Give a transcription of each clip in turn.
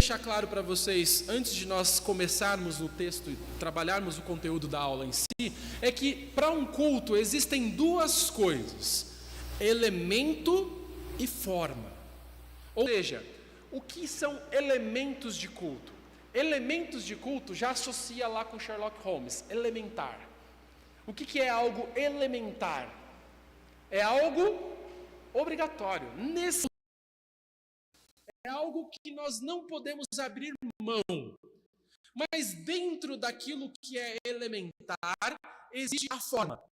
deixar claro para vocês, antes de nós começarmos no texto e trabalharmos o conteúdo da aula em si, é que para um culto existem duas coisas: elemento e forma. Ou seja, o que são elementos de culto? Elementos de culto já associa lá com Sherlock Holmes, elementar. O que é algo elementar? É algo obrigatório, é algo que nós não podemos abrir mão. Mas dentro daquilo que é elementar, existe a forma,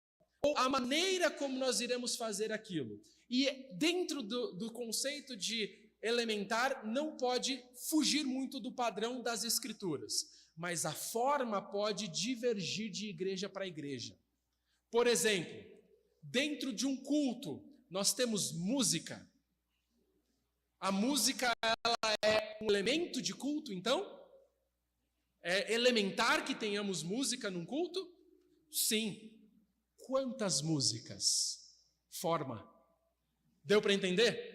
ou a maneira como nós iremos fazer aquilo. E dentro do conceito de elementar, não pode fugir muito do padrão das Escrituras, mas a forma pode divergir de igreja para igreja. Por exemplo, dentro de um culto, nós temos música. A música, ela é um elemento de culto, então? É elementar que tenhamos música num culto? Sim. Quantas músicas? Forma. Deu para entender?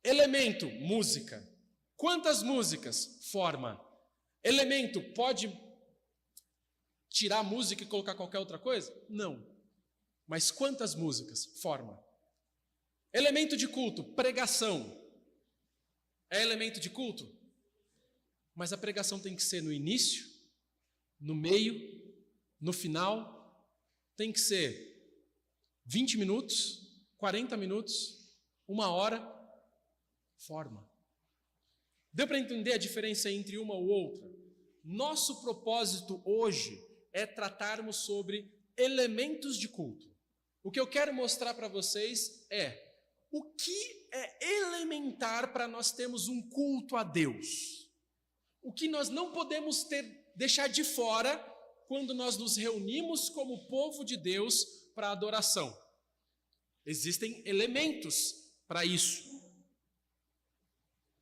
Elemento, música. Quantas músicas? Forma. Elemento, pode tirar a música e colocar qualquer outra coisa? Não. Mas quantas músicas? Forma. Elemento de culto, pregação. É elemento de culto? Mas a pregação tem que ser no início, no meio, no final. Tem que ser 20 minutos, 40 minutos, 1 hora. Forma. Deu para entender a diferença entre uma ou outra? Nosso propósito hoje é tratarmos sobre elementos de culto. O que eu quero mostrar para vocês é o que é elementar para nós termos um culto a Deus. O que nós não podemos deixar de fora quando nós nos reunimos como povo de Deus para adoração. Existem elementos para isso.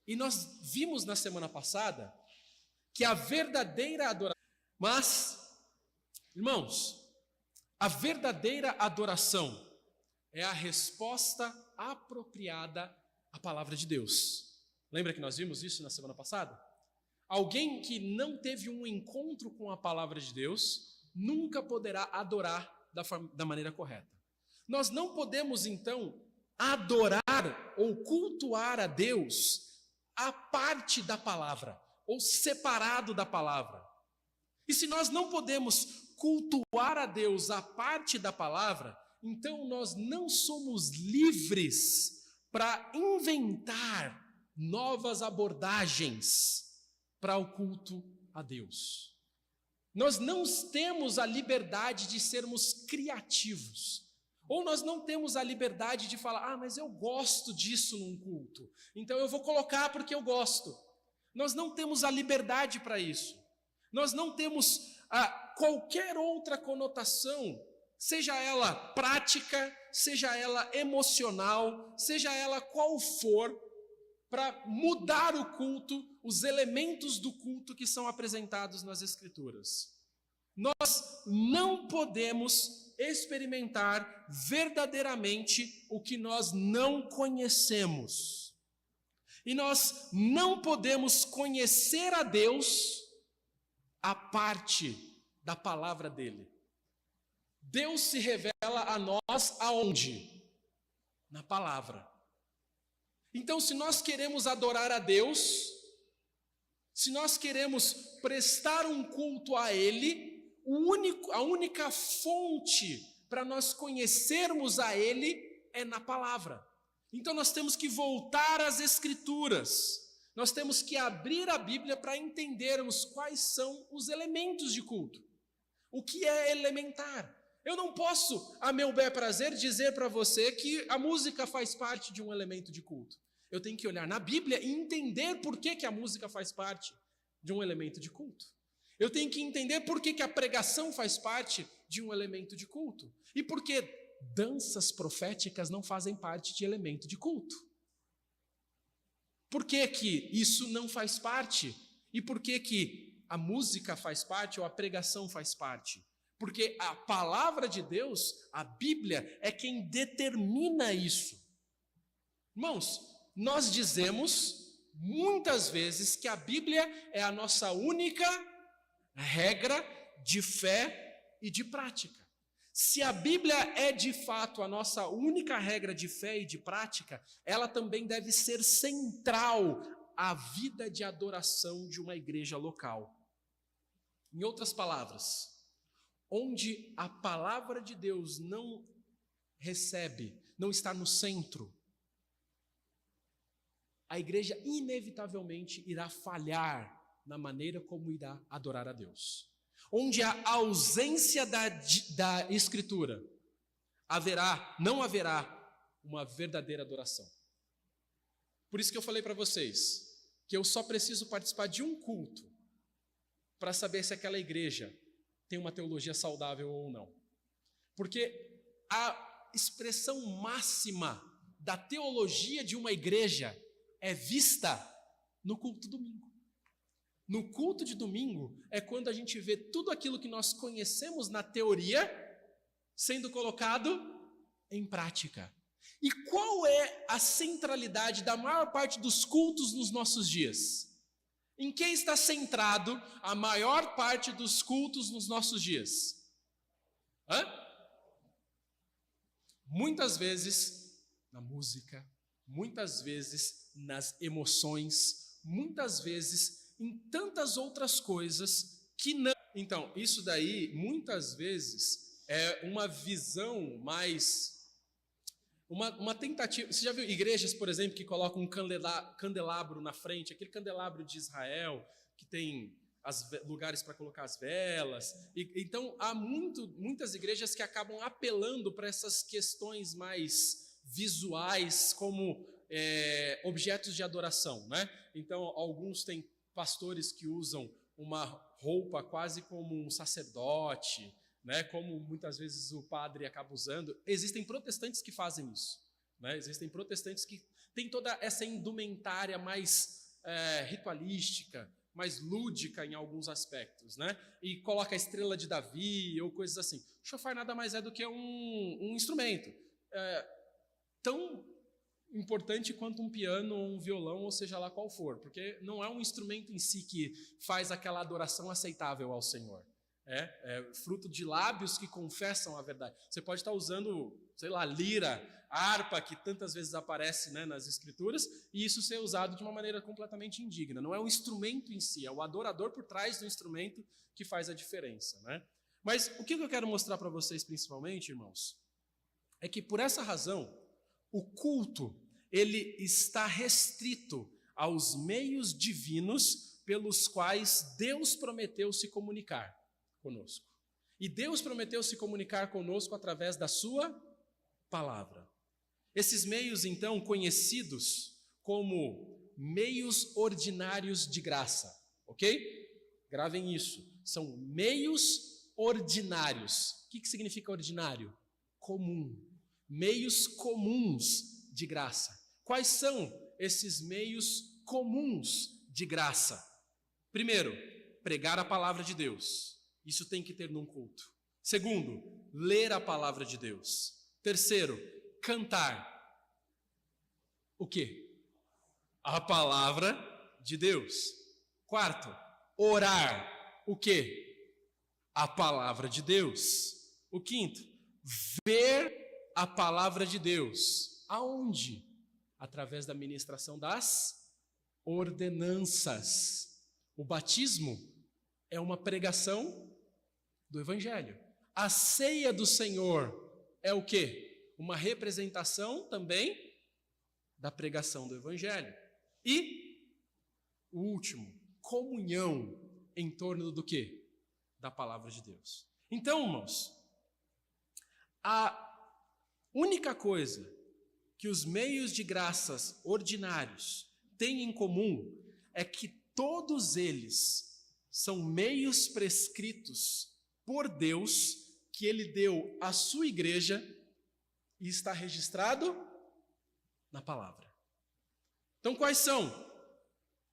E nós vimos na semana passada que a verdadeira adoração... Mas, irmãos, a verdadeira adoração é a resposta apropriada à palavra de Deus. Lembra que nós vimos isso na semana passada? Alguém que não teve um encontro com a palavra de Deus nunca poderá adorar da maneira correta. Nós não podemos, então, adorar ou cultuar a Deus a parte da palavra, ou separado da palavra. E se nós não podemos cultuar a Deus a parte da palavra, então nós não somos livres para inventar novas abordagens para o culto a Deus. Nós não temos a liberdade de sermos criativos. Ou nós não temos a liberdade de falar, mas eu gosto disso num culto, então eu vou colocar porque eu gosto. Nós não temos a liberdade para isso. Nós não temos qualquer outra conotação, seja ela prática, seja ela emocional, seja ela qual for, para mudar o culto, os elementos do culto que são apresentados nas Escrituras. Nós não podemos experimentar verdadeiramente o que nós não conhecemos. E nós não podemos conhecer a Deus a parte da palavra dele. Deus se revela a nós aonde? Na palavra. Então, se nós queremos adorar a Deus, se nós queremos prestar um culto a Ele, a única fonte para nós conhecermos a Ele é na palavra. Então nós temos que voltar às Escrituras, nós temos que abrir a Bíblia para entendermos quais são os elementos de culto. O que é elementar? Eu não posso, a meu bel prazer, dizer para você que a música faz parte de um elemento de culto. Eu tenho que olhar na Bíblia e entender por que a música faz parte de um elemento de culto. Eu tenho que entender por que a pregação faz parte de um elemento de culto. E por que danças proféticas não fazem parte de elemento de culto. Por que que isso não faz parte? E por que que a música faz parte ou a pregação faz parte? Porque a palavra de Deus, a Bíblia, é quem determina isso. Irmãos, nós dizemos muitas vezes que a Bíblia é a nossa única regra de fé e de prática. Se a Bíblia é de fato a nossa única regra de fé e de prática, ela também deve ser central à vida de adoração de uma igreja local. Em outras palavras, onde a palavra de Deus não está no centro, a igreja inevitavelmente irá falhar na maneira como irá adorar a Deus. Onde a ausência da Escritura, não haverá uma verdadeira adoração. Por isso que eu falei para vocês que eu só preciso participar de um culto para saber se aquela igreja tem uma teologia saudável ou não. Porque a expressão máxima da teologia de uma igreja é vista no culto domingo. No culto de domingo é quando a gente vê tudo aquilo que nós conhecemos na teoria sendo colocado em prática. E qual é a centralidade da maior parte dos cultos nos nossos dias? Em que está centrado a maior parte dos cultos nos nossos dias? Muitas vezes na música, muitas vezes nas emoções, muitas vezes em tantas outras coisas que não. Então, isso daí, muitas vezes, é uma visão mais... Uma tentativa... Você já viu igrejas, por exemplo, que colocam um candelabro na frente, aquele candelabro de Israel, que tem lugares para colocar as velas. Então, há muitas igrejas que acabam apelando para essas questões mais visuais, como objetos de adoração, né? Então, alguns têm pastores que usam uma roupa quase como um sacerdote, né? Como muitas vezes o padre acaba usando. Existem protestantes que fazem isso, né? Existem protestantes que têm toda essa indumentária mais ritualística, mais lúdica em alguns aspectos, né? E coloca a estrela de Davi ou coisas assim. O chofar nada mais é do que um instrumento tão importante quanto um piano ou um violão, ou seja lá qual for, porque não é um instrumento em si que faz aquela adoração aceitável ao Senhor. É fruto de lábios que confessam a verdade. Você pode estar usando, sei lá, lira, harpa, que tantas vezes aparece, né, nas escrituras, e isso ser usado de uma maneira completamente indigna. Não é o instrumento em si, é o adorador por trás do instrumento que faz a diferença, né? Mas o que eu quero mostrar para vocês principalmente, irmãos, é que por essa razão, o culto, ele está restrito aos meios divinos pelos quais Deus prometeu se comunicar conosco. E Deus prometeu se comunicar conosco através da sua palavra. Esses meios, então, conhecidos como meios ordinários de graça, ok? Gravem isso. São meios ordinários. O que significa ordinário? Comum. Meios comuns de graça. Quais são esses meios comuns de graça? Primeiro, pregar a palavra de Deus. Isso tem que ter num culto. Segundo, ler a palavra de Deus. Terceiro, cantar. O quê? A palavra de Deus. Quarto, orar. O quê? A palavra de Deus. O quinto, ver a palavra de Deus. Aonde? Através da ministração das ordenanças. O batismo é uma pregação do Evangelho. A ceia do Senhor é o quê? Uma representação também da pregação do Evangelho. E o último, comunhão em torno do quê? Da palavra de Deus. Então, irmãos, a única coisa que os meios de graças ordinários têm em comum é que todos eles são meios prescritos por Deus que Ele deu à sua igreja e está registrado na palavra. Então, quais são?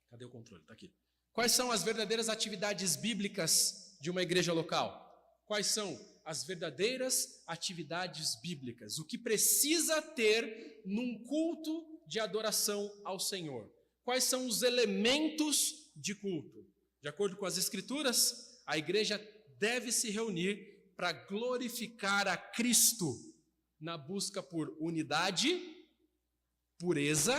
Cadê o controle? Está aqui. Quais são as verdadeiras atividades bíblicas de uma igreja local? Quais são as verdadeiras atividades bíblicas? O que precisa ter num culto de adoração ao Senhor? quais são os elementos de culto? De acordo com as Escrituras, a igreja deve se reunir para glorificar a Cristo na busca por unidade, pureza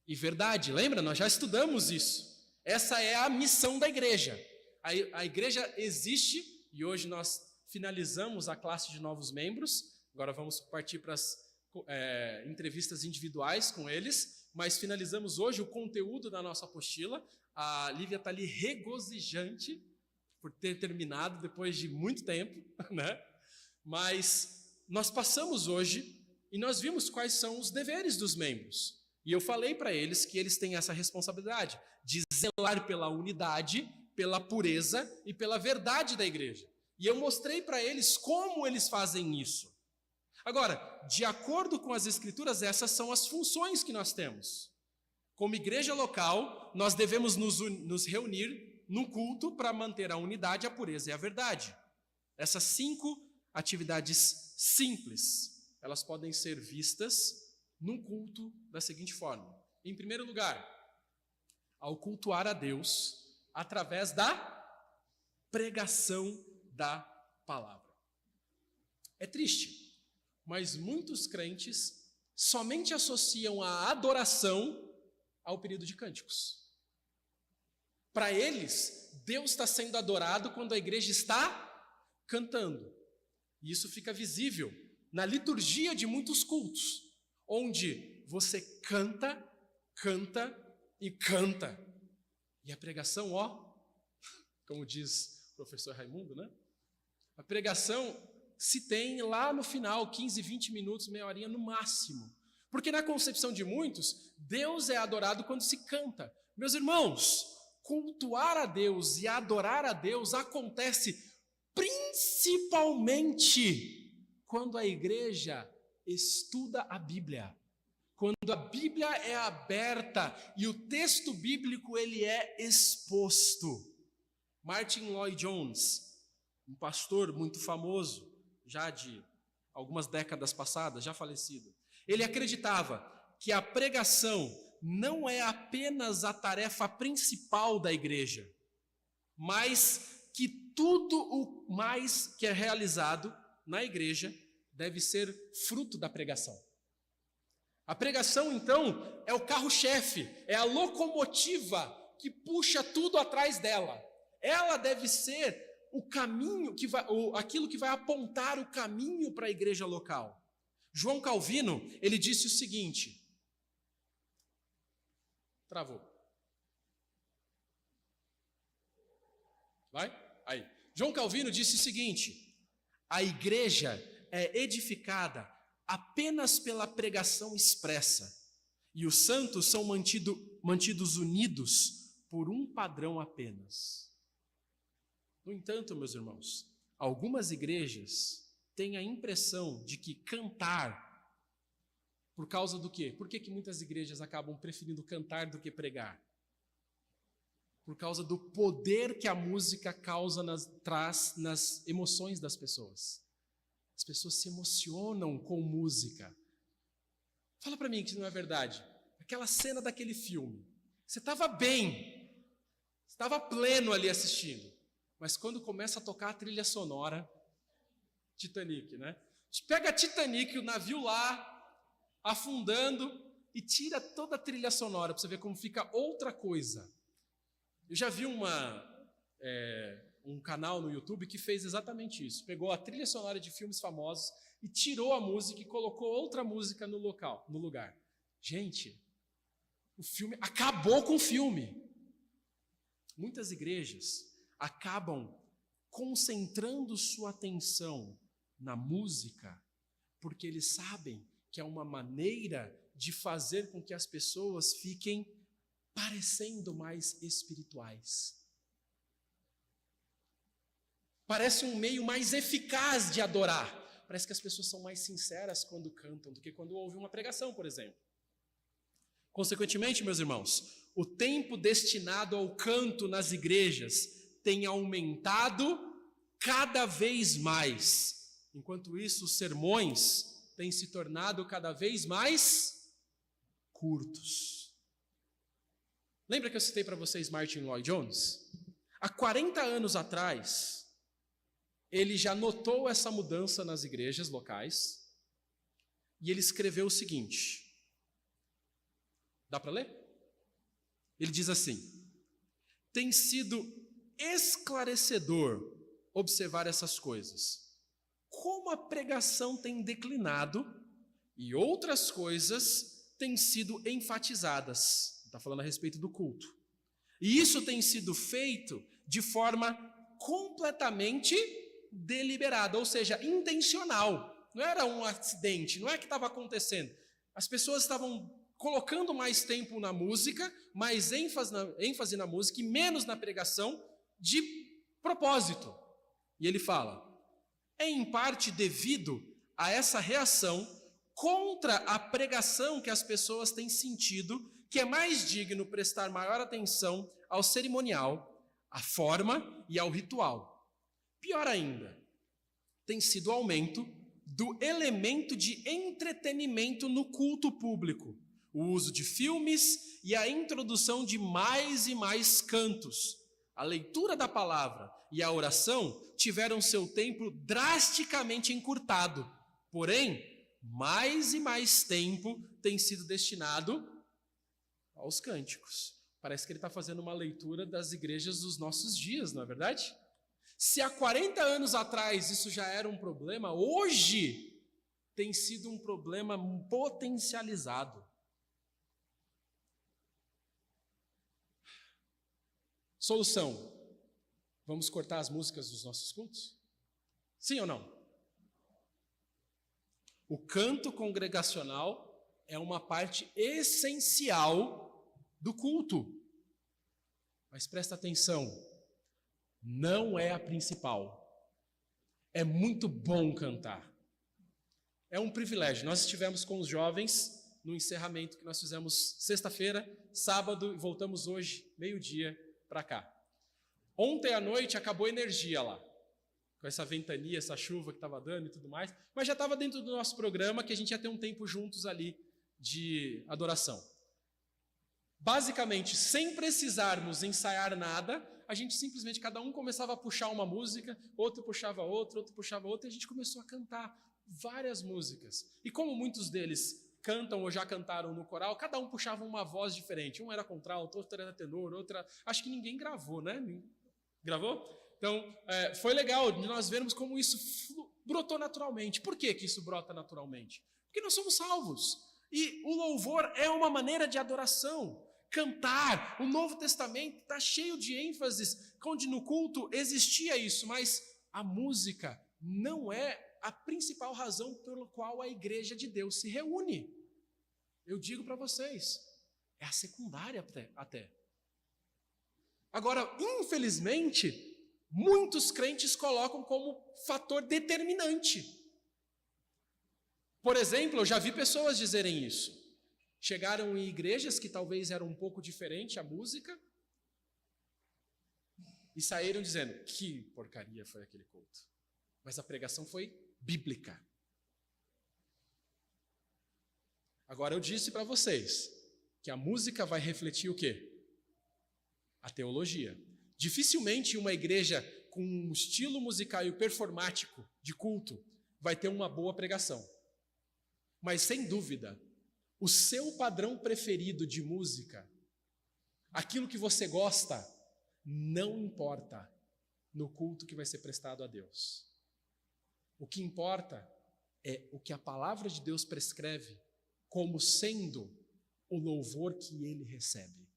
e verdade. Lembra? Nós já estudamos isso. Essa é a missão da igreja. A igreja existe e hoje nós finalizamos a classe de novos membros. Agora vamos partir para as entrevistas individuais com eles, mas finalizamos hoje o conteúdo da nossa apostila. A Lívia está ali regozijante por ter terminado depois de muito tempo, né? Mas nós passamos hoje e nós vimos quais são os deveres dos membros. E eu falei para eles que eles têm essa responsabilidade de zelar pela unidade, pela pureza e pela verdade da igreja. E eu mostrei para eles como eles fazem isso. Agora, de acordo com as Escrituras, essas são as funções que nós temos. Como igreja local, nós devemos nos reunir num culto para manter a unidade, a pureza e a verdade. Essas 5 atividades simples, elas podem ser vistas num culto da seguinte forma. Em primeiro lugar, ao cultuar a Deus através da pregação da palavra. É triste, mas muitos crentes somente associam a adoração ao período de cânticos. Para eles, Deus está sendo adorado quando a igreja está cantando. E isso fica visível na liturgia de muitos cultos, onde você canta, canta e canta. E a pregação, como diz o professor Raimundo, né? A pregação se tem lá no final, 15, 20 minutos, meia horinha no máximo. Porque na concepção de muitos, Deus é adorado quando se canta. Meus irmãos, cultuar a Deus e adorar a Deus acontece principalmente quando a igreja estuda a Bíblia. Quando a Bíblia é aberta e o texto bíblico ele é exposto. Martin Lloyd-Jones, um pastor muito famoso, já de algumas décadas passadas, já falecido, ele acreditava que a pregação não é apenas a tarefa principal da igreja, mas que tudo o mais que é realizado na igreja deve ser fruto da pregação. A pregação, então, é o carro-chefe, é a locomotiva que puxa tudo atrás dela. Ela deve ser o caminho, aquilo que vai apontar o caminho para a igreja local. João Calvino, ele disse o seguinte. Travou. Vai? Aí. João Calvino disse o seguinte: a igreja é edificada apenas pela pregação expressa, e os santos são mantidos unidos por um padrão apenas. No entanto, meus irmãos, algumas igrejas têm a impressão de que cantar, por causa do quê? Por que muitas igrejas acabam preferindo cantar do que pregar? Por causa do poder que a música traz nas emoções das pessoas. As pessoas se emocionam com música. Fala para mim que não é verdade. Aquela cena daquele filme. Você estava bem, estava pleno ali assistindo. Mas quando começa a tocar a trilha sonora, Titanic, né? Pega Titanic, o navio lá, afundando, e tira toda a trilha sonora, para você ver como fica outra coisa. Eu já vi um canal no YouTube que fez exatamente isso. Pegou a trilha sonora de filmes famosos e tirou a música e colocou outra música no lugar. Gente, o filme acabou com o filme. Muitas igrejas acabam concentrando sua atenção na música porque eles sabem que é uma maneira de fazer com que as pessoas fiquem parecendo mais espirituais. Parece um meio mais eficaz de adorar. Parece que as pessoas são mais sinceras quando cantam do que quando ouvem uma pregação, por exemplo. Consequentemente, meus irmãos, o tempo destinado ao canto nas igrejas tem aumentado cada vez mais. Enquanto isso, os sermões têm se tornado cada vez mais curtos. Lembra que eu citei para vocês Martin Lloyd Jones? Há 40 anos atrás, ele já notou essa mudança nas igrejas locais e ele escreveu o seguinte. Dá para ler? Ele diz assim: tem sido esclarecedor observar essas coisas. Como a pregação tem declinado e outras coisas têm sido enfatizadas. Está falando a respeito do culto. E isso tem sido feito de forma completamente deliberada, ou seja, intencional. Não era um acidente, não é que estava acontecendo. As pessoas estavam colocando mais tempo na música, mais ênfase na música e menos na pregação de propósito. E ele fala, é em parte devido a essa reação contra a pregação que as pessoas têm sentido, que é mais digno prestar maior atenção ao cerimonial, à forma e ao ritual. Pior ainda, tem sido o aumento do elemento de entretenimento no culto público, o uso de filmes e a introdução de mais e mais cantos. A leitura da palavra e a oração tiveram seu tempo drasticamente encurtado, porém, mais e mais tempo tem sido destinado aos cânticos. Parece que ele está fazendo uma leitura das igrejas dos nossos dias, não é verdade? Se há 40 anos atrás isso já era um problema, hoje tem sido um problema potencializado. Solução: vamos cortar as músicas dos nossos cultos? Sim ou não? O canto congregacional é uma parte essencial do culto. Mas presta atenção, não é a principal. É muito bom cantar. É um privilégio. Nós estivemos com os jovens no encerramento que nós fizemos sexta-feira, sábado, e voltamos hoje, meio-dia, para cá. Ontem à noite acabou a energia lá, com essa ventania, essa chuva que estava dando e tudo mais, mas já estava dentro do nosso programa que a gente ia ter um tempo juntos ali de adoração. Basicamente, sem precisarmos ensaiar nada, a gente simplesmente, cada um começava a puxar uma música, outro puxava outra, e a gente começou a cantar várias músicas. E como muitos deles cantam ou já cantaram no coral, cada um puxava uma voz diferente. Um era contralto, outro era tenor, outra... Acho que ninguém gravou, né? Gravou? Então, foi legal de nós vermos como isso brotou naturalmente. Por que isso brota naturalmente? Porque nós somos salvos. E o louvor é uma maneira de adoração. Cantar, o Novo Testamento está cheio de ênfases, onde no culto existia isso, mas a música não é a principal razão pela qual a igreja de Deus se reúne. Eu digo para vocês, é a secundária até. Agora, infelizmente, muitos crentes colocam como fator determinante. Por exemplo, eu já vi pessoas dizerem isso. Chegaram em igrejas que talvez eram um pouco diferente a música e saíram dizendo, que porcaria foi aquele culto. Mas a pregação foi bíblica. Agora eu disse para vocês que a música vai refletir o quê? A teologia. Dificilmente uma igreja com um estilo musical e performático de culto vai ter uma boa pregação. Mas sem dúvida, o seu padrão preferido de música, aquilo que você gosta, não importa no culto que vai ser prestado a Deus. O que importa é o que a palavra de Deus prescreve como sendo o louvor que ele recebe.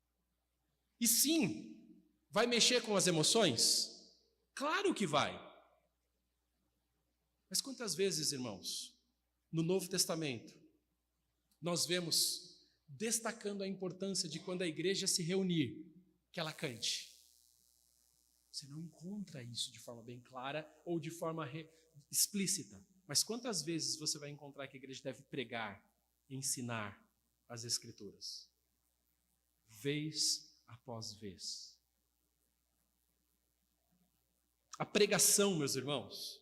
E sim, vai mexer com as emoções? Claro que vai. Mas quantas vezes, irmãos, no Novo Testamento, nós vemos destacando a importância de quando a igreja se reunir, que ela cante. Você não encontra isso de forma bem clara ou de forma explícita. Mas quantas vezes você vai encontrar que a igreja deve pregar, ensinar as Escrituras? Vez após vez. A pregação, meus irmãos,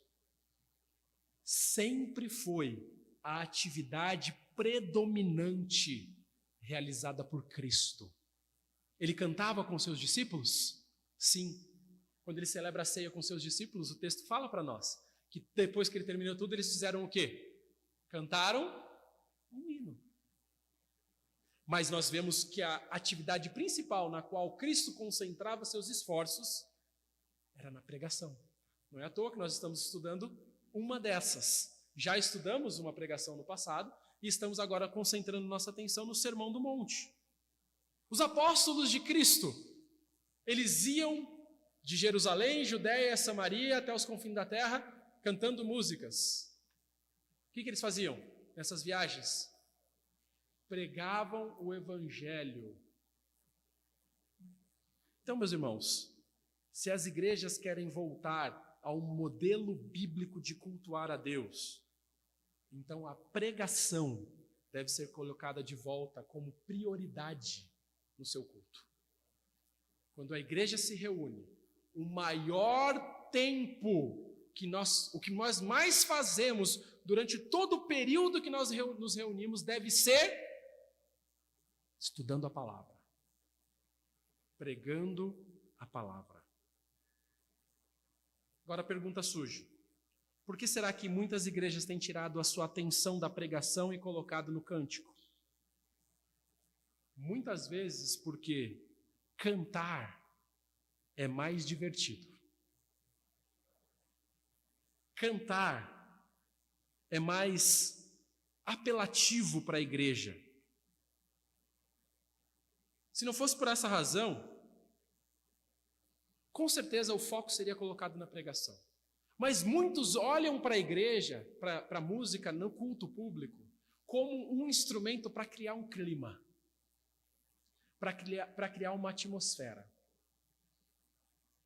sempre foi a atividade predominante realizada por Cristo. Ele cantava com seus discípulos? Sim. Quando ele celebra a ceia com seus discípulos, o texto fala para nós que depois que ele terminou tudo, eles fizeram o quê? Cantaram um hino. Mas nós vemos que a atividade principal na qual Cristo concentrava seus esforços era na pregação. Não é à toa que nós estamos estudando uma dessas. Já estudamos uma pregação no passado e estamos agora concentrando nossa atenção no Sermão do Monte. Os apóstolos de Cristo, eles iam de Jerusalém, Judéia, Samaria, até os confins da terra, cantando músicas. O que eles faziam nessas viagens? Pregavam o Evangelho. Então, meus irmãos, se as igrejas querem voltar ao modelo bíblico de cultuar a Deus, então a pregação deve ser colocada de volta como prioridade no seu culto. Quando a igreja se reúne, o maior tempo o que nós mais fazemos durante todo o período que nós nos reunimos deve ser estudando a palavra, pregando a palavra. Agora a pergunta surge: por que será que muitas igrejas têm tirado a sua atenção da pregação e colocado no cântico? Muitas vezes porque cantar é mais divertido. Cantar é mais apelativo para a igreja. Se não fosse por essa razão, com certeza o foco seria colocado na pregação. Mas muitos olham para a igreja, para a música no culto público, como um instrumento para criar um clima, para criar uma atmosfera.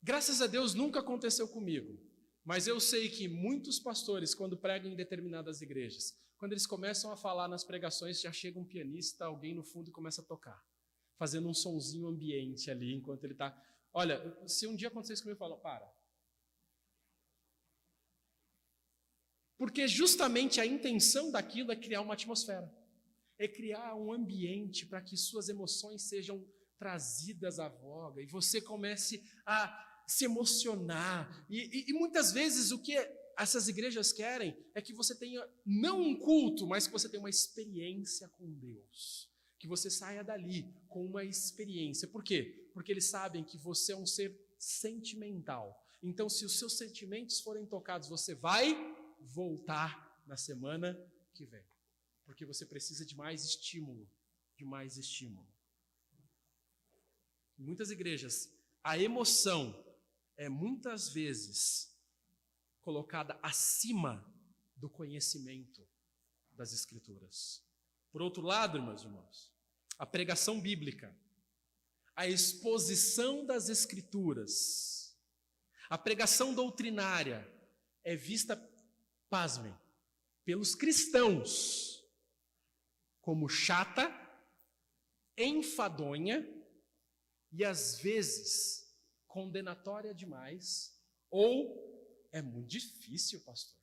Graças a Deus nunca aconteceu comigo, mas eu sei que muitos pastores, quando pregam em determinadas igrejas, quando eles começam a falar nas pregações, já chega um pianista, alguém no fundo e começa a tocar, fazendo um sonzinho ambiente ali, enquanto ele está... Olha, se um dia acontecer isso comigo, eu falo, para. Porque justamente a intenção daquilo é criar uma atmosfera, é criar um ambiente para que suas emoções sejam trazidas à voga e você comece a se emocionar. E muitas vezes o que essas igrejas querem é que você tenha não um culto, mas que você tenha uma experiência com Deus. Que você saia dali com uma experiência. Por quê? Porque eles sabem que você é um ser sentimental. Então, se os seus sentimentos forem tocados, você vai voltar na semana que vem. Porque você precisa de mais estímulo, de mais estímulo. Em muitas igrejas, a emoção é muitas vezes colocada acima do conhecimento das Escrituras. Por outro lado, meus irmãos, a pregação bíblica, a exposição das Escrituras, a pregação doutrinária é vista, pasmem, pelos cristãos como chata, enfadonha e às vezes condenatória demais, ou é muito difícil, pastor.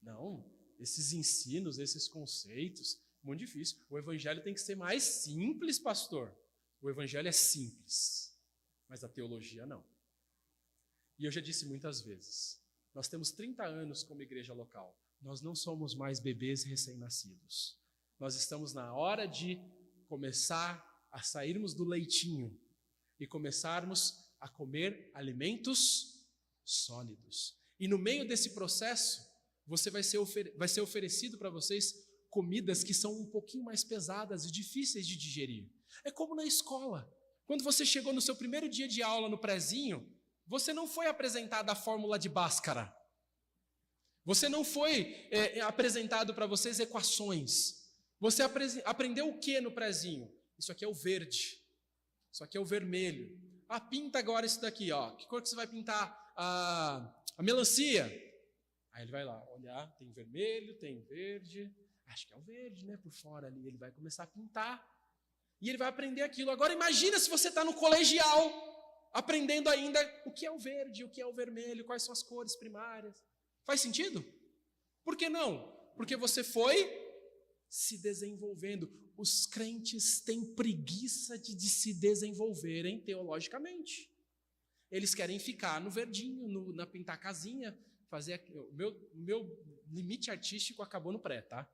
Não, esses ensinos, esses conceitos, muito difícil. O evangelho tem que ser mais simples, pastor. O evangelho é simples, mas a teologia não. E eu já disse muitas vezes, nós temos 30 anos como igreja local. Nós não somos mais bebês recém-nascidos. Nós estamos na hora de começar a sairmos do leitinho e começarmos a comer alimentos sólidos. E no meio desse processo, vai ser oferecido para vocês comidas que são um pouquinho mais pesadas e difíceis de digerir. É como na escola. Quando você chegou no seu primeiro dia de aula no prezinho, você não foi apresentado a fórmula de Bhaskara. Você não foi apresentado para vocês equações. Você aprendeu o que no prezinho? Isso aqui é o verde. Isso aqui é o vermelho. Ah, pinta agora isso daqui, ó. Que cor que você vai pintar? A melancia. Aí ele vai lá olhar, tem vermelho, tem verde. Acho que é o verde, né? Por fora ali. Ele vai começar a pintar. E ele vai aprender aquilo. Agora imagina se você está no colegial, aprendendo ainda o que é o verde, o que é o vermelho, quais são as cores primárias. Faz sentido? Por que não? Porque você foi se desenvolvendo. Os crentes têm preguiça de se desenvolverem teologicamente. Eles querem ficar no verdinho, na pintar casinha, fazer... O meu limite artístico acabou no pré, tá?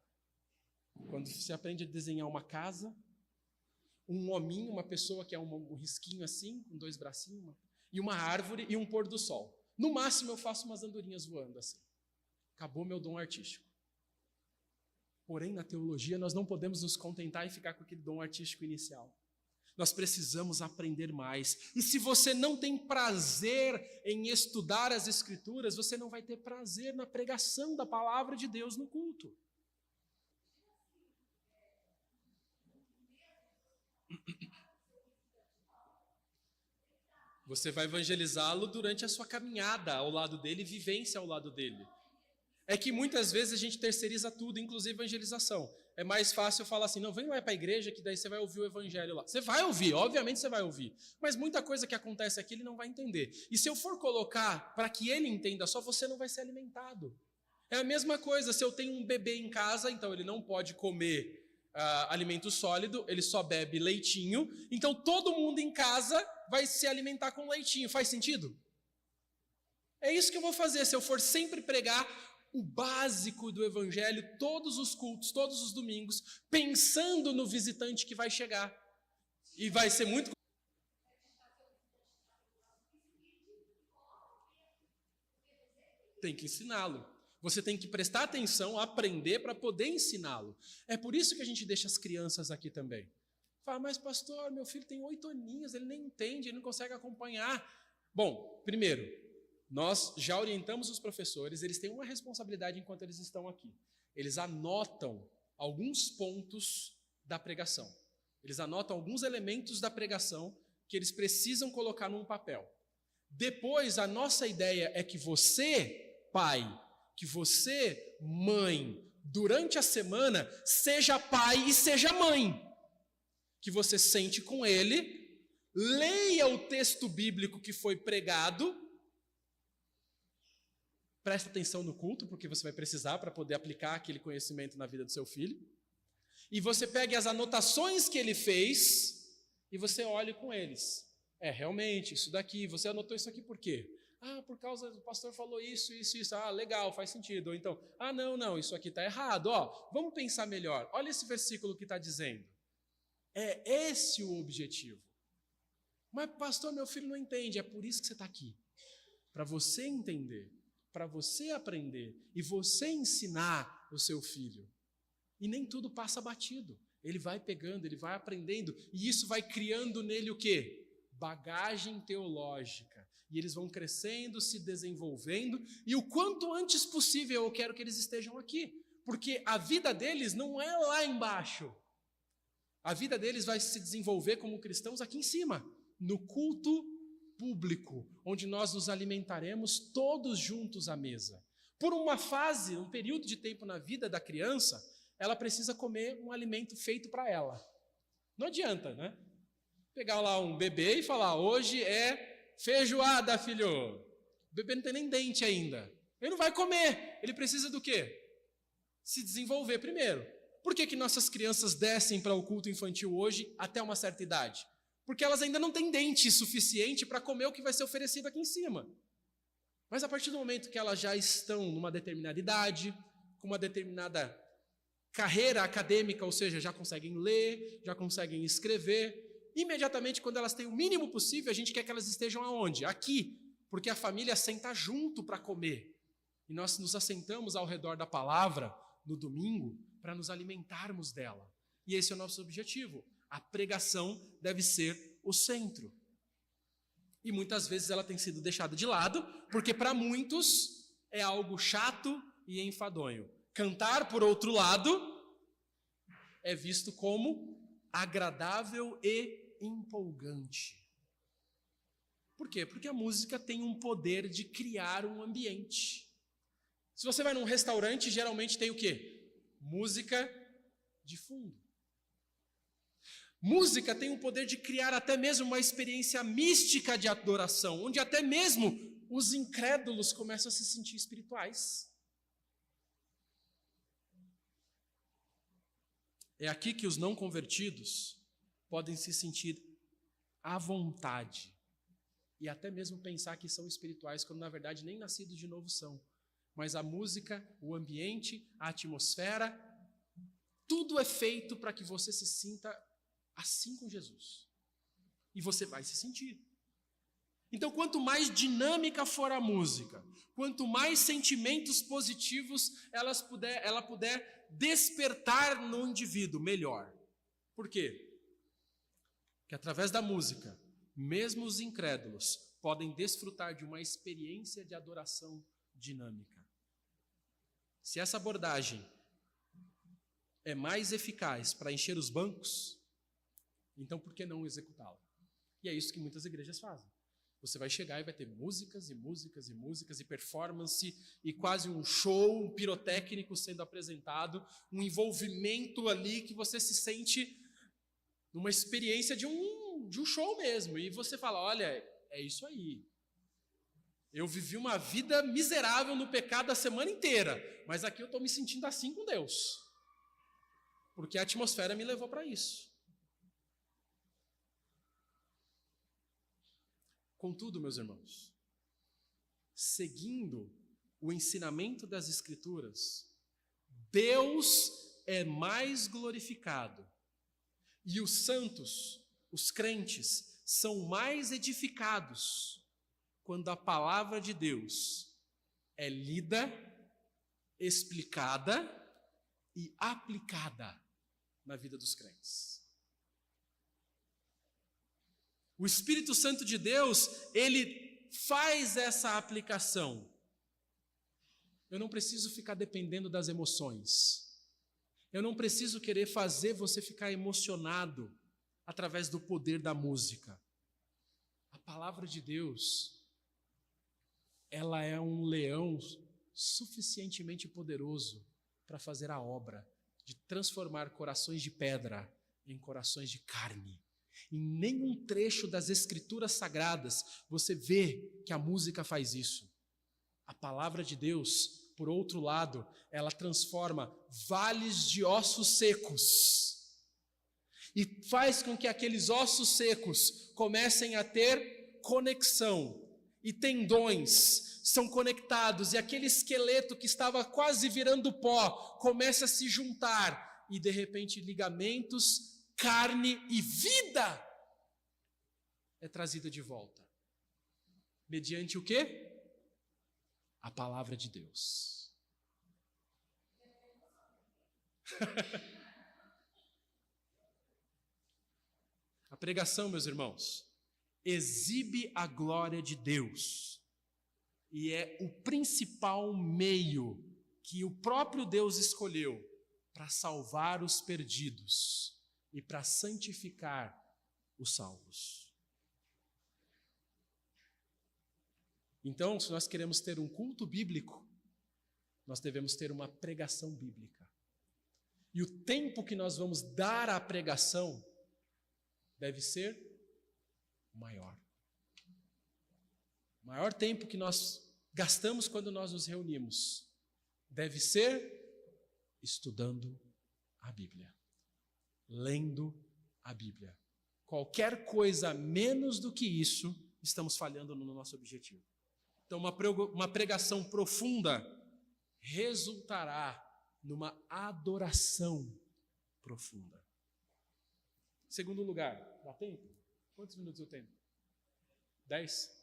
Quando você aprende a desenhar uma casa, um hominho, uma pessoa que é um risquinho assim, com 2 bracinhos, e uma árvore e um pôr do sol. No máximo eu faço umas andorinhas voando assim. Acabou meu dom artístico. Porém, na teologia, nós não podemos nos contentar e ficar com aquele dom artístico inicial. Nós precisamos aprender mais. E se você não tem prazer em estudar as Escrituras, você não vai ter prazer na pregação da palavra de Deus no culto. Você vai evangelizá-lo durante a sua caminhada ao lado dele, vivência ao lado dele. É que muitas vezes a gente terceiriza tudo, inclusive evangelização. É mais fácil falar assim, não, vem lá para a igreja que daí você vai ouvir o evangelho lá. Você vai ouvir, obviamente você vai ouvir. Mas muita coisa que acontece aqui ele não vai entender. E se eu for colocar para que ele entenda só, você não vai ser alimentado. É a mesma coisa, se eu tenho um bebê em casa, então ele não pode comer alimento sólido, ele só bebe leitinho. Então todo mundo em casa vai se alimentar com leitinho. Faz sentido? É isso que eu vou fazer, se eu for sempre pregar o básico do evangelho, todos os cultos, todos os domingos, pensando no visitante que vai chegar. E vai ser muito... Tem que ensiná-lo. Você tem que prestar atenção, aprender para poder ensiná-lo. É por isso que a gente deixa as crianças aqui também. Fala, mas pastor, meu filho tem 8 aninhos, ele nem entende, ele não consegue acompanhar. Bom, primeiro, nós já orientamos os professores, eles têm uma responsabilidade enquanto eles estão aqui. Eles anotam alguns pontos da pregação. Eles anotam alguns elementos da pregação que eles precisam colocar num papel. Depois, a nossa ideia é que você, pai, que você, mãe, durante a semana, seja pai e seja mãe. Que você sente com ele, leia o texto bíblico que foi pregado. Presta atenção no culto, porque você vai precisar para poder aplicar aquele conhecimento na vida do seu filho. E você pegue as anotações que ele fez e você olhe com eles. Realmente, isso daqui, você anotou isso aqui por quê? Por causa do pastor falou isso. Legal, faz sentido. Ou então, não, isso aqui está errado. Vamos pensar melhor. Olha esse versículo que está dizendo. É esse o objetivo. Mas, pastor, meu filho não entende. É por isso que você está aqui. Para você entender. Para você aprender e você ensinar o seu filho. E nem tudo passa batido. Ele vai pegando, ele vai aprendendo, e isso vai criando nele o quê? Bagagem teológica. E eles vão crescendo, se desenvolvendo, e o quanto antes possível eu quero que eles estejam aqui. Porque a vida deles não é lá embaixo. A vida deles vai se desenvolver como cristãos aqui em cima, no culto público, onde nós nos alimentaremos todos juntos à mesa. Por uma fase, um período de tempo na vida da criança, ela precisa comer um alimento feito para ela. Não adianta, né? Pegar lá um bebê e falar, hoje é feijoada, filho. O bebê não tem nem dente ainda. Ele não vai comer. Ele precisa do quê? Se desenvolver primeiro. Por que nossas crianças descem para o culto infantil hoje até uma certa idade? Porque elas ainda não têm dente suficiente para comer o que vai ser oferecido aqui em cima. Mas a partir do momento que elas já estão numa determinada idade, com uma determinada carreira acadêmica, ou seja, já conseguem ler, já conseguem escrever, imediatamente, quando elas têm o mínimo possível, a gente quer que elas estejam aonde? Aqui, porque a família senta junto para comer. E nós nos assentamos ao redor da palavra no domingo para nos alimentarmos dela. E esse é o nosso objetivo. A pregação deve ser o centro. E muitas vezes ela tem sido deixada de lado, porque para muitos é algo chato e enfadonho. Cantar, por outro lado, é visto como agradável e empolgante. Por quê? Porque a música tem um poder de criar um ambiente. Se você vai num restaurante, geralmente tem o quê? Música de fundo. Música tem o poder de criar até mesmo uma experiência mística de adoração, onde até mesmo os incrédulos começam a se sentir espirituais. É aqui que os não convertidos podem se sentir à vontade e até mesmo pensar que são espirituais, quando na verdade nem nascidos de novo são. Mas a música, o ambiente, a atmosfera, tudo é feito para que você se sinta assim com Jesus. E você vai se sentir. Então, quanto mais dinâmica for a música, quanto mais sentimentos positivos ela puder despertar no indivíduo, melhor. Por quê? Porque através da música, mesmo os incrédulos podem desfrutar de uma experiência de adoração dinâmica. Se essa abordagem é mais eficaz para encher os bancos, então por que não executá-la? E é isso que muitas igrejas fazem. Você vai chegar e vai ter músicas e músicas e músicas e performance e quase um show, um pirotécnico sendo apresentado, um envolvimento ali que você se sente numa experiência de um show mesmo. E você fala, olha, é isso aí. Eu vivi uma vida miserável no pecado a semana inteira, mas aqui eu estou me sentindo assim com Deus. Porque a atmosfera me levou para isso. Contudo, meus irmãos, seguindo o ensinamento das Escrituras, Deus é mais glorificado e os santos, os crentes, são mais edificados quando a palavra de Deus é lida, explicada e aplicada na vida dos crentes. O Espírito Santo de Deus, ele faz essa aplicação. Eu não preciso ficar dependendo das emoções. Eu não preciso querer fazer você ficar emocionado através do poder da música. A palavra de Deus, ela é um leão suficientemente poderoso para fazer a obra de transformar corações de pedra em corações de carne. Em nenhum trecho das Escrituras Sagradas você vê que a música faz isso. A palavra de Deus, por outro lado, ela transforma vales de ossos secos e faz com que aqueles ossos secos comecem a ter conexão e tendões são conectados e aquele esqueleto que estava quase virando pó começa a se juntar e de repente ligamentos, carne e vida é trazida de volta. Mediante o quê? A palavra de Deus. A pregação, meus irmãos, exibe a glória de Deus e é o principal meio que o próprio Deus escolheu para salvar os perdidos e para santificar os salvos. Então, se nós queremos ter um culto bíblico, nós devemos ter uma pregação bíblica. E o tempo que nós vamos dar à pregação deve ser maior. O maior tempo que nós gastamos quando nós nos reunimos deve ser estudando a Bíblia, lendo a Bíblia. Qualquer coisa menos do que isso, estamos falhando no nosso objetivo. Então, uma pregação profunda resultará numa adoração profunda. Segundo lugar, dá tempo? Quantos minutos eu tenho? 10?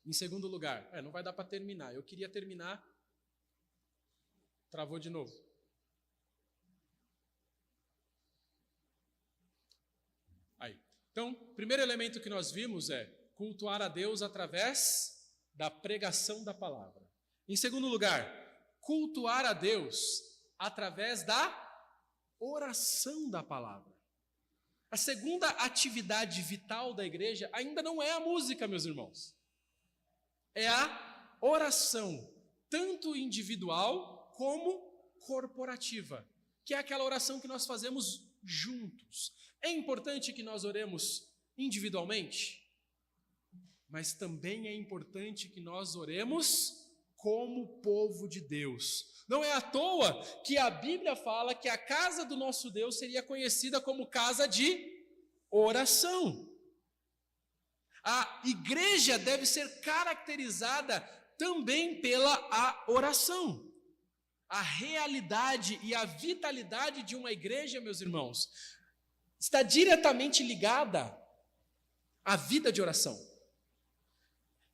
Em segundo lugar, não vai dar para terminar. Eu queria terminar. Travou de novo. Aí. Então, o primeiro elemento que nós vimos é cultuar a Deus através da pregação da palavra. Em segundo lugar, cultuar a Deus através da oração da palavra. A segunda atividade vital da igreja ainda não é a música, meus irmãos. É a oração, tanto individual como corporativa, que é aquela oração que nós fazemos juntos. É importante que nós oremos individualmente, mas também é importante que nós oremos como povo de Deus. Não é à toa que a Bíblia fala que a casa do nosso Deus seria conhecida como casa de oração. A igreja deve ser caracterizada também pela a oração. A realidade e a vitalidade de uma igreja, meus irmãos, está diretamente ligada à vida de oração.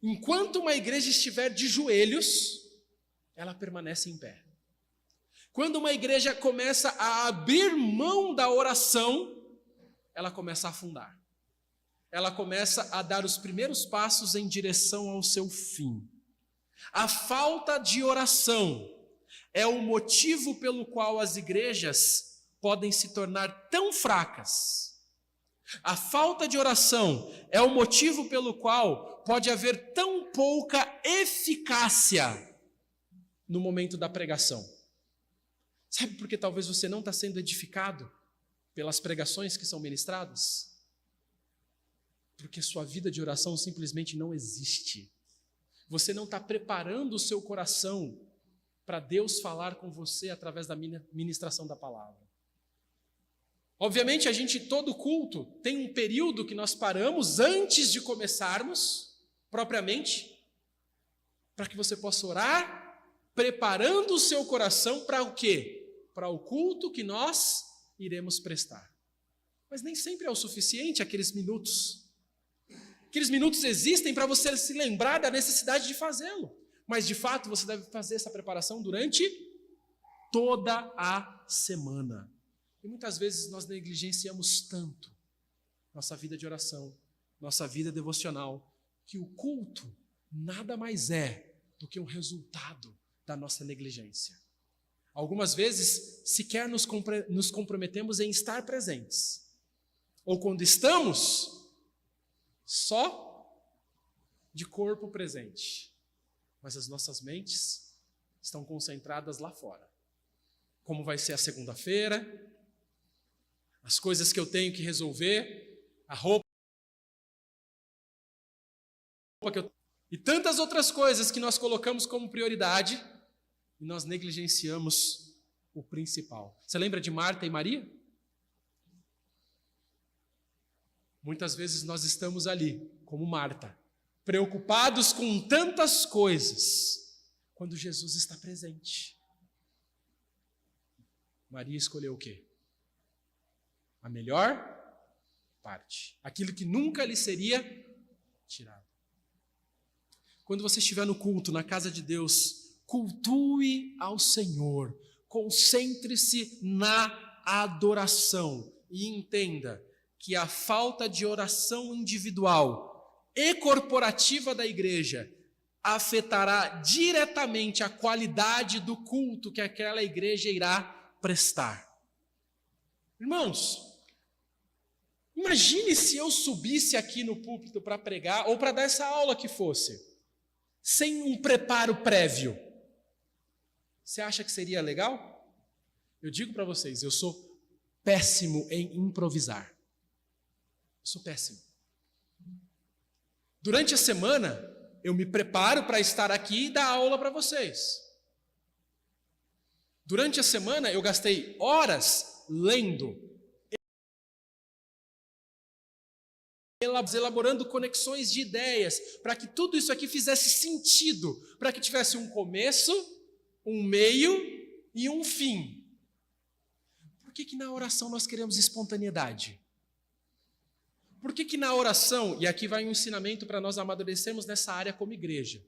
Enquanto uma igreja estiver de joelhos, ela permanece em pé. Quando uma igreja começa a abrir mão da oração, ela começa a afundar. Ela começa a dar os primeiros passos em direção ao seu fim. A falta de oração é o motivo pelo qual as igrejas podem se tornar tão fracas. A falta de oração é o motivo pelo qual pode haver tão pouca eficácia no momento da pregação. Sabe por que talvez você não está sendo edificado pelas pregações que são ministradas? Porque sua vida de oração simplesmente não existe. Você não está preparando o seu coração para Deus falar com você através da ministração da palavra. Obviamente, todo culto, tem um período que nós paramos antes de começarmos, propriamente, para que você possa orar, preparando o seu coração para o quê? Para o culto que nós iremos prestar. Mas nem sempre é o suficiente aqueles minutos. Aqueles minutos existem para você se lembrar da necessidade de fazê-lo. Mas, de fato, você deve fazer essa preparação durante toda a semana. E muitas vezes nós negligenciamos tanto nossa vida de oração, nossa vida devocional, que o culto nada mais é do que um resultado da nossa negligência. Algumas vezes, sequer nos comprometemos em estar presentes. Ou quando estamos, só de corpo presente. Mas as nossas mentes estão concentradas lá fora. Como vai ser a segunda-feira, as coisas que eu tenho que resolver, a roupa que eu... E tantas outras coisas que nós colocamos como prioridade e nós negligenciamos o principal. Você lembra de Marta e Maria? Muitas vezes nós estamos ali, como Marta, preocupados com tantas coisas, quando Jesus está presente. Maria escolheu o quê? A melhor parte. Aquilo que nunca lhe seria tirado. Quando você estiver no culto, na casa de Deus, cultue ao Senhor. Concentre-se na adoração. E entenda que a falta de oração individual e corporativa da igreja afetará diretamente a qualidade do culto que aquela igreja irá prestar. Irmãos, imagine se eu subisse aqui no púlpito para pregar ou para dar essa aula que fosse, sem um preparo prévio. Você acha que seria legal? Eu digo para vocês, eu sou péssimo em improvisar. Eu sou péssimo. Durante a semana, eu me preparo para estar aqui e dar aula para vocês. Durante a semana, eu gastei horas lendo, elaborando conexões de ideias, para que tudo isso aqui fizesse sentido, para que tivesse um começo, um meio e um fim. Por que na oração nós queremos espontaneidade? Por que na oração, e aqui vai um ensinamento para nós amadurecermos nessa área como igreja,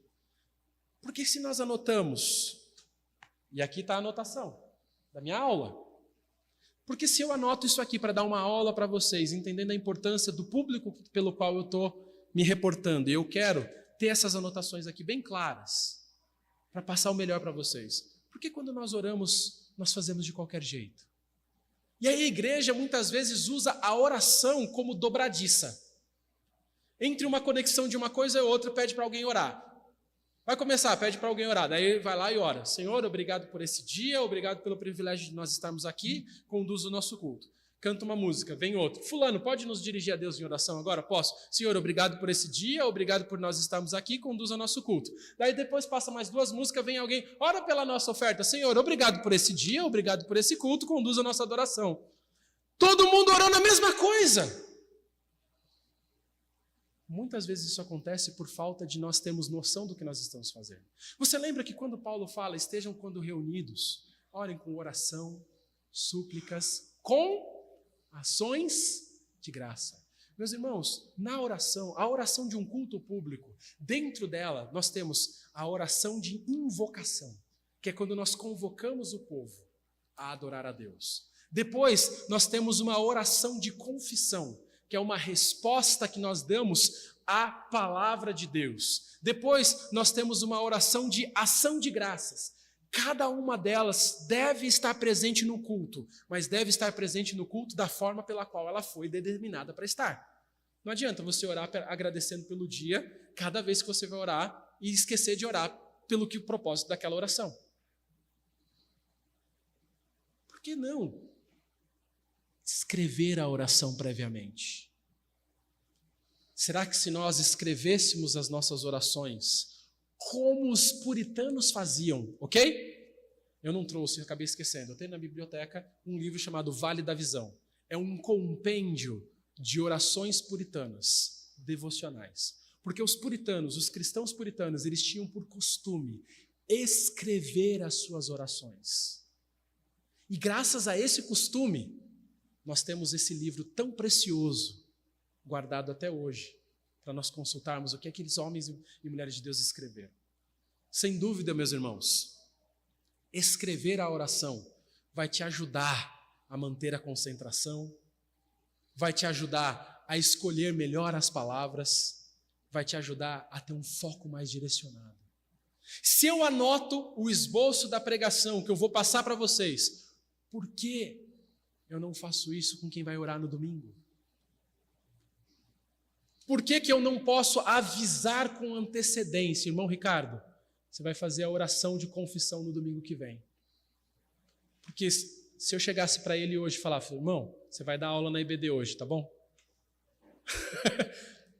porque se nós anotamos, e aqui está a anotação da minha aula, porque se eu anoto isso aqui para dar uma aula para vocês, entendendo a importância do público pelo qual eu estou me reportando, e eu quero ter essas anotações aqui bem claras, para passar o melhor para vocês. Porque quando nós oramos, nós fazemos de qualquer jeito. E aí a igreja muitas vezes usa a oração como dobradiça. Entre uma conexão de uma coisa e outra, pede para alguém orar. Vai começar, pede para alguém orar. Daí vai lá e ora. Senhor, obrigado por esse dia, obrigado pelo privilégio de nós estarmos aqui, conduz o nosso culto. canta uma música, vem outro. Fulano, pode nos dirigir a Deus em oração agora? Posso? Senhor, obrigado por esse dia, obrigado por nós estarmos aqui, conduza o nosso culto. Daí depois passa mais 2 músicas, vem alguém, ora pela nossa oferta. Senhor, obrigado por esse dia, obrigado por esse culto, conduza a nossa adoração. Todo mundo orando a mesma coisa. Muitas vezes isso acontece por falta de nós termos noção do que nós estamos fazendo. Você lembra que quando Paulo fala, estejam quando reunidos, orem com oração, súplicas, com ações de graça. Meus irmãos, na oração, a oração de um culto público, dentro dela nós temos a oração de invocação, que é quando nós convocamos o povo a adorar a Deus. Depois nós temos uma oração de confissão, que é uma resposta que nós damos à palavra de Deus. Depois nós temos uma oração de ação de graças. Cada uma delas deve estar presente no culto, mas deve estar presente no culto da forma pela qual ela foi determinada para estar. Não adianta você orar agradecendo pelo dia, cada vez que você vai orar, e esquecer de orar pelo que o propósito daquela oração. Por que não escrever a oração previamente? Será que se nós escrevêssemos as nossas orações como os puritanos faziam, ok? Eu não trouxe, eu acabei esquecendo. Eu tenho na biblioteca um livro chamado Vale da Visão. É um compêndio de orações puritanas, devocionais. Porque os puritanos, os cristãos puritanos, eles tinham por costume escrever as suas orações. E graças a esse costume, nós temos esse livro tão precioso, guardado até hoje, para nós consultarmos o que aqueles homens e mulheres de Deus escreveram. Sem dúvida, meus irmãos, escrever a oração vai te ajudar a manter a concentração, vai te ajudar a escolher melhor as palavras, vai te ajudar a ter um foco mais direcionado. Se eu anoto o esboço da pregação que eu vou passar para vocês, por que eu não faço isso com quem vai orar no domingo? Por que eu não posso avisar com antecedência? Irmão Ricardo, você vai fazer a oração de confissão no domingo que vem. Porque se eu chegasse para ele hoje e falasse, irmão, você vai dar aula na IBD hoje, tá bom?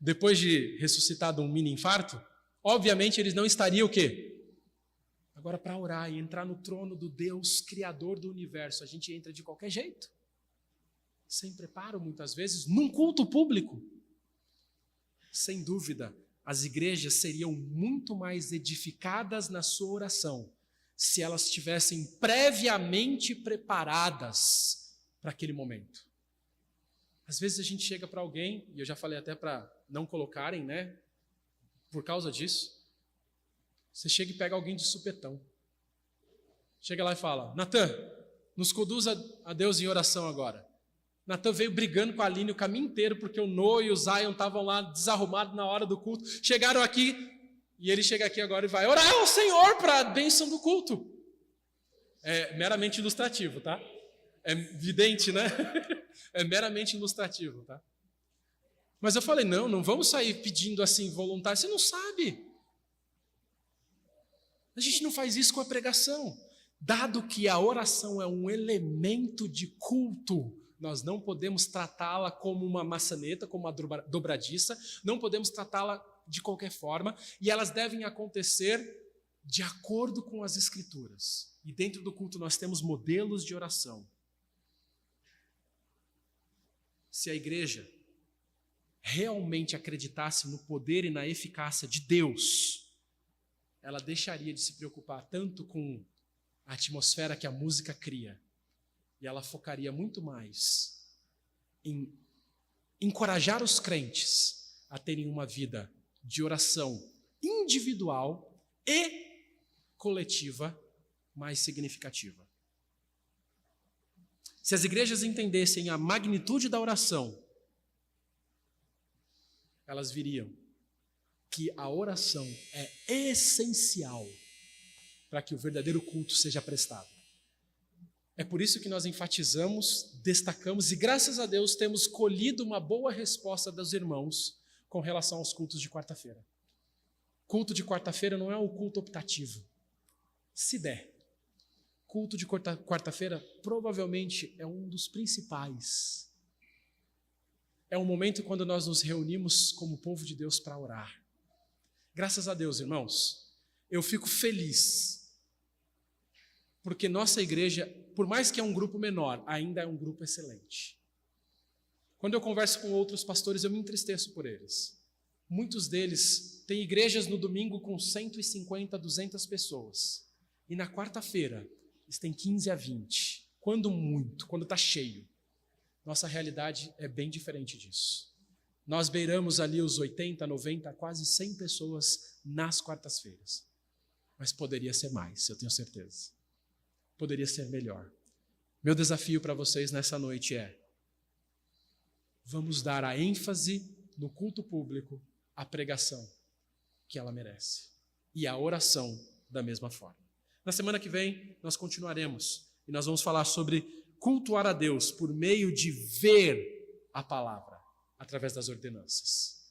Depois de ressuscitado um mini infarto, obviamente eles não estariam o quê? Agora, para orar e entrar no trono do Deus Criador do universo, a gente entra de qualquer jeito. Sem preparo, muitas vezes, num culto público. Sem dúvida, as igrejas seriam muito mais edificadas na sua oração se elas estivessem previamente preparadas para aquele momento. Às vezes a gente chega para alguém, e eu já falei até para não colocarem, né? Por causa disso, você chega e pega alguém de supetão. Chega lá e fala, Natan, nos conduza a Deus em oração agora. Natan veio brigando com a Aline o caminho inteiro, porque o Noah e o Zion estavam lá desarrumados na hora do culto. Chegaram aqui, e ele chega aqui agora e vai orar ao Senhor para a bênção do culto. É meramente ilustrativo, tá? É evidente, né? É meramente ilustrativo, tá? Mas eu falei, não vamos sair pedindo assim voluntário. Você não sabe. A gente não faz isso com a pregação. Dado que a oração é um elemento de culto, nós não podemos tratá-la como uma maçaneta, como uma dobradiça, não podemos tratá-la de qualquer forma, e elas devem acontecer de acordo com as Escrituras. E dentro do culto nós temos modelos de oração. Se a igreja realmente acreditasse no poder e na eficácia de Deus, ela deixaria de se preocupar tanto com a atmosfera que a música cria, e ela focaria muito mais em encorajar os crentes a terem uma vida de oração individual e coletiva mais significativa. Se as igrejas entendessem a magnitude da oração, elas viriam que a oração é essencial para que o verdadeiro culto seja prestado. É por isso que nós enfatizamos, destacamos e, graças a Deus, temos colhido uma boa resposta dos irmãos com relação aos cultos de quarta-feira. Culto de quarta-feira não é um culto optativo. Se der. culto de quarta-feira provavelmente é um dos principais. É um momento quando nós nos reunimos como povo de Deus para orar. Graças a Deus, irmãos, eu fico feliz, porque nossa igreja, por mais que é um grupo menor, ainda é um grupo excelente. Quando eu converso com outros pastores, eu me entristeço por eles. Muitos deles têm igrejas no domingo com 150, 200 pessoas. E na quarta-feira, eles têm 15 a 20. Quando muito, quando está cheio. Nossa realidade é bem diferente disso. Nós beiramos ali os 80, 90, quase 100 pessoas nas quartas-feiras. Mas poderia ser mais, eu tenho certeza. Poderia ser melhor. Meu desafio para vocês nessa noite é: vamos dar a ênfase no culto público à pregação que ela merece. E a oração da mesma forma. Na semana que vem, nós continuaremos. E nós vamos falar sobre cultuar a Deus por meio de ver a palavra através das ordenanças.